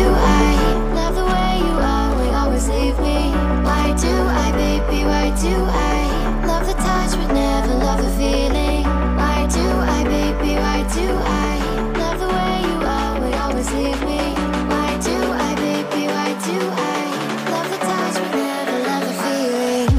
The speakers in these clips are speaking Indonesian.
I love the way you always, always leave me? Why do I, baby, why do I love the touch but never love the feeling? Why do I, baby, why do I love the way you always, always leave me? Why do I, baby, why do I love the touch but never love the feeling?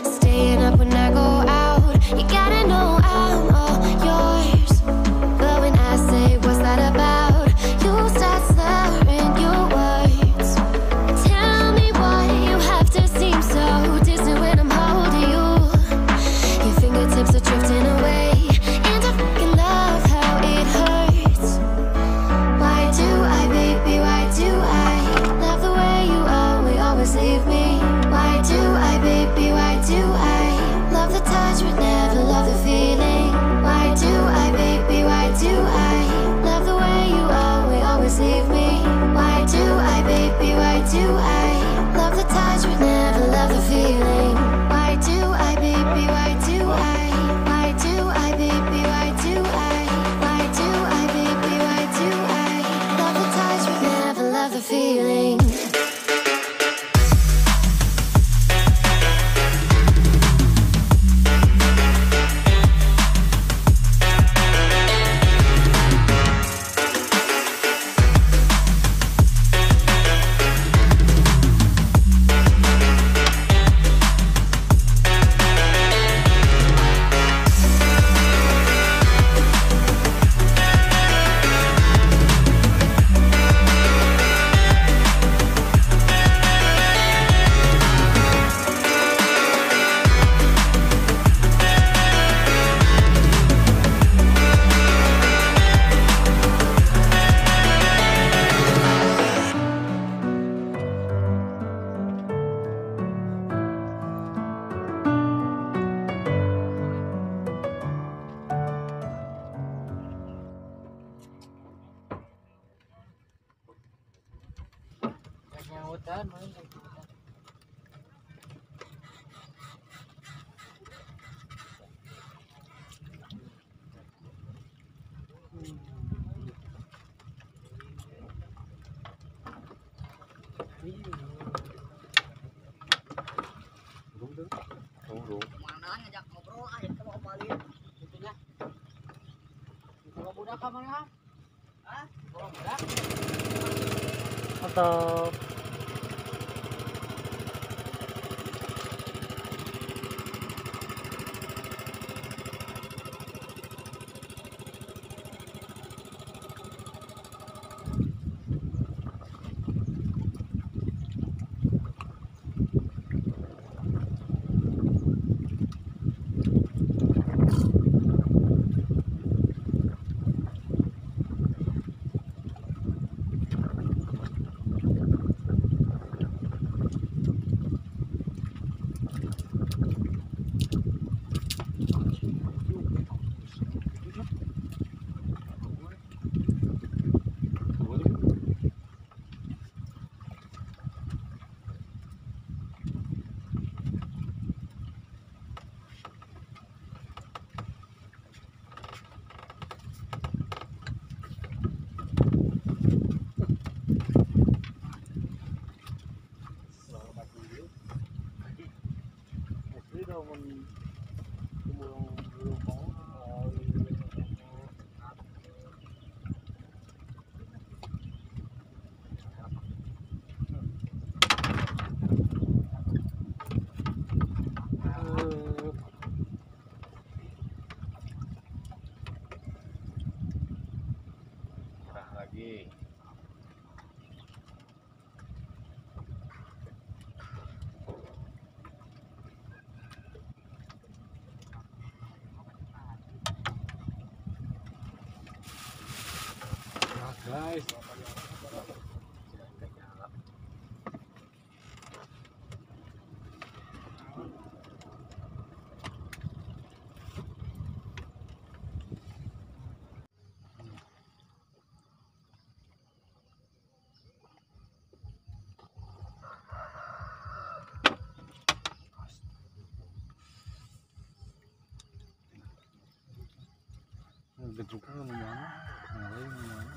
Staying up when I go out, you gotta know I'm all yours. But when I say what's that about, you start slurring your words. Tell me why you have to seem so distant when I'm holding you. Your fingertips are drifting away, and I fucking love how it hurts. Why do I, baby, why do I love the way you always, always leave me? Why do I, baby, why do I love the touch but never love the feeling? Why do I, baby, why do I love the way you always, always leave me? Why do I, baby, why do I love the touch but never love the feeling? Why do I, baby, why do I? Why do I, baby, why do I? Why do I, baby, why do I love the touch but never love the feeling? Atau guys. Gedruk kan mana? Mulai mana?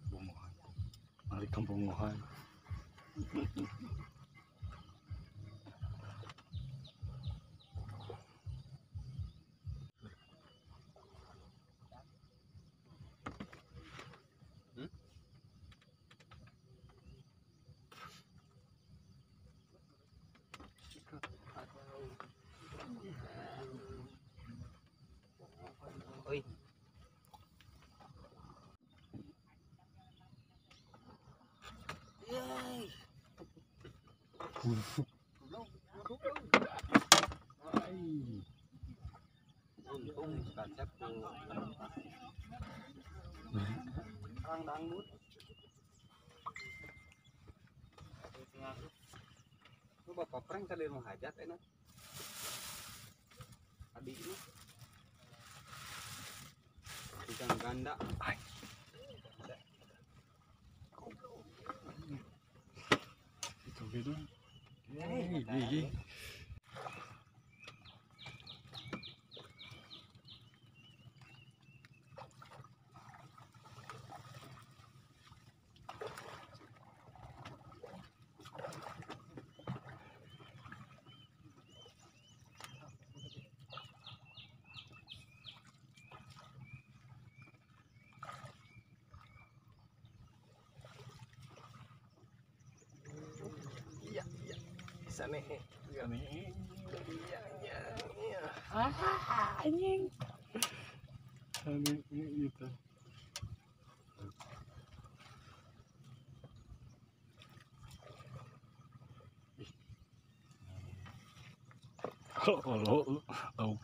Bunguhan. Mari kampung bunguhan. Oi. Yay. Untung kacep tuh. Orang dangdut. Lu bapak prank tadi rumah hajat enak. Adik ini. Ikan ganda. Itu gitu. Yeay. Sana nih. Iya. Anjing. Anjing itu. Oh.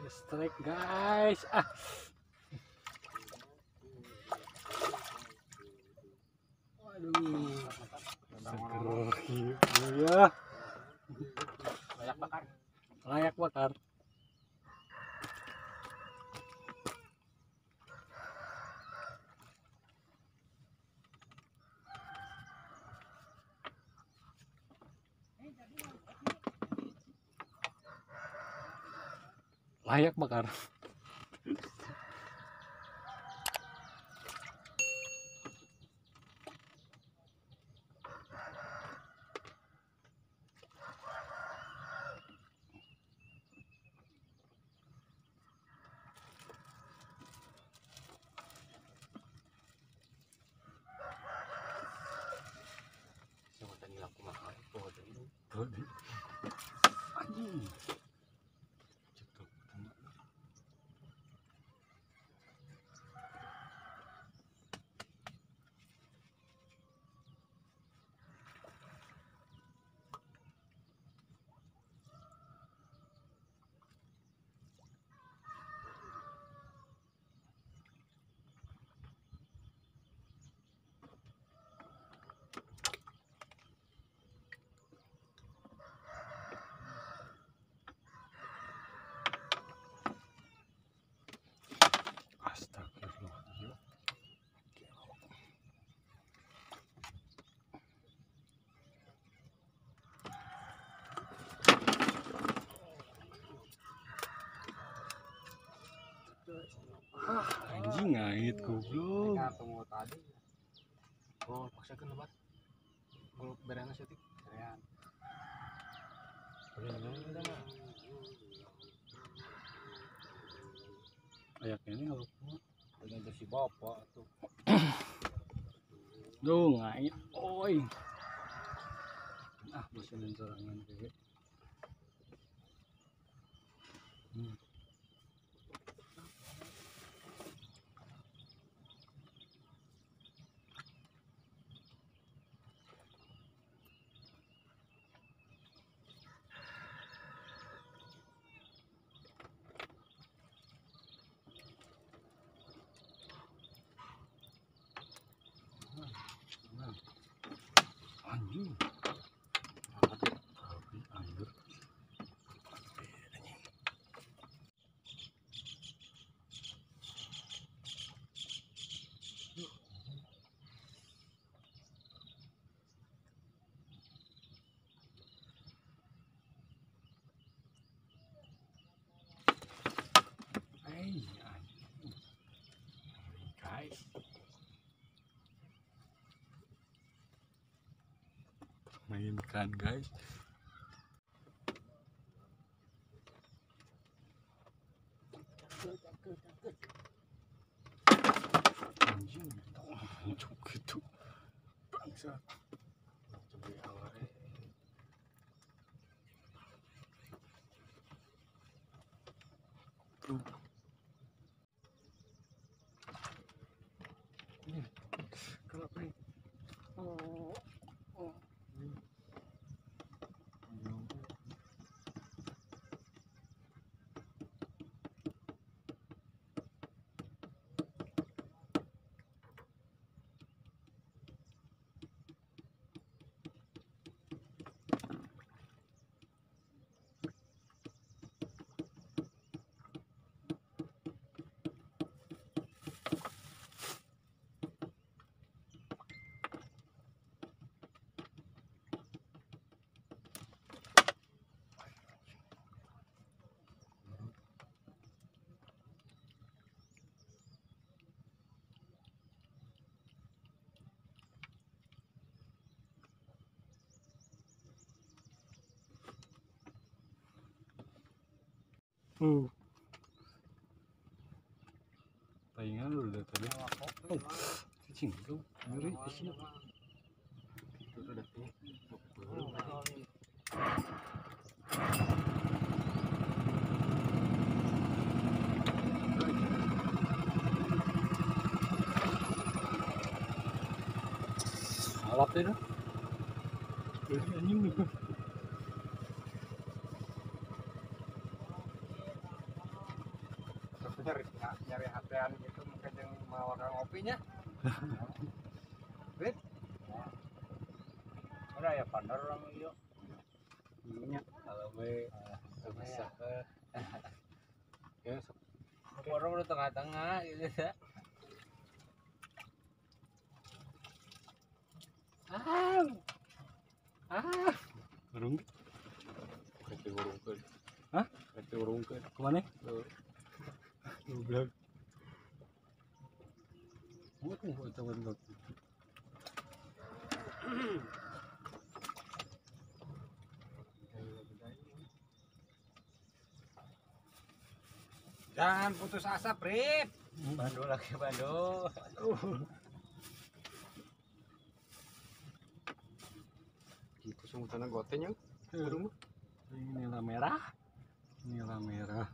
Strike guys. Waduh. Seger ya. Layak bakar. Layak bakar. Layak bakar. Sama tadi aku mahal. Anjing. Astagfirullah. Anjing ngait goblok. Kita tunggu tadi. Oh, paksakan lebat. Gue berenas ya, Tik. Berean. Berean udah mah. Kayak ini kalau Dengan si bapak tuh. duh ngait oi bosanin sorangan kayak anjing air guys mainkan guys anjing cuk gitu bangsa coba awalnya ini kalau nih tayangan udah tadi cicing tuh ngeri sih Itu udah tuh. alap itu anjing nih Nyari hatian gitu mungkin yang mau orang ngopinya. Rit. Udah ya pandar orang iyo. nya kalau we bisa ya Orang udah tengah-tengah gitu ya. burung Kecil burung ke. hah Kecil burung ke. kemana goblok mau tuh buat teman gue Jangan putus asa, Prit. Bandu lagi bandu. Gitu sungguh gotenya. Burung. nila merah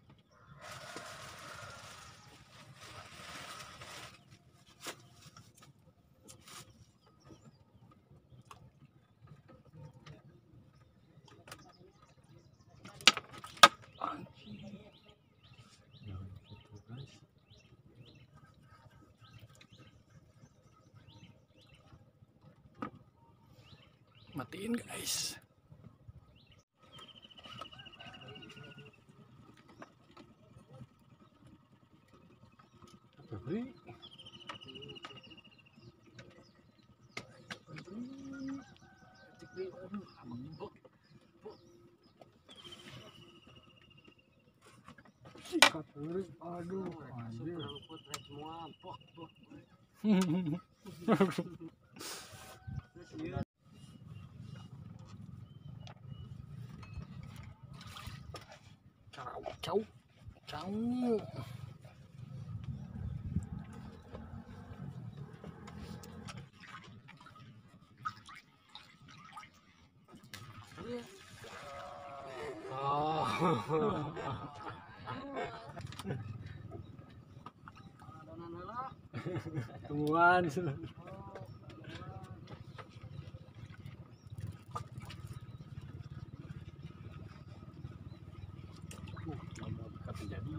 anjing nah gitu guys matiin guys Beli. Sikat terus, aduh, anjir. Semua pok. Cau. Tungguan. Kata jadi.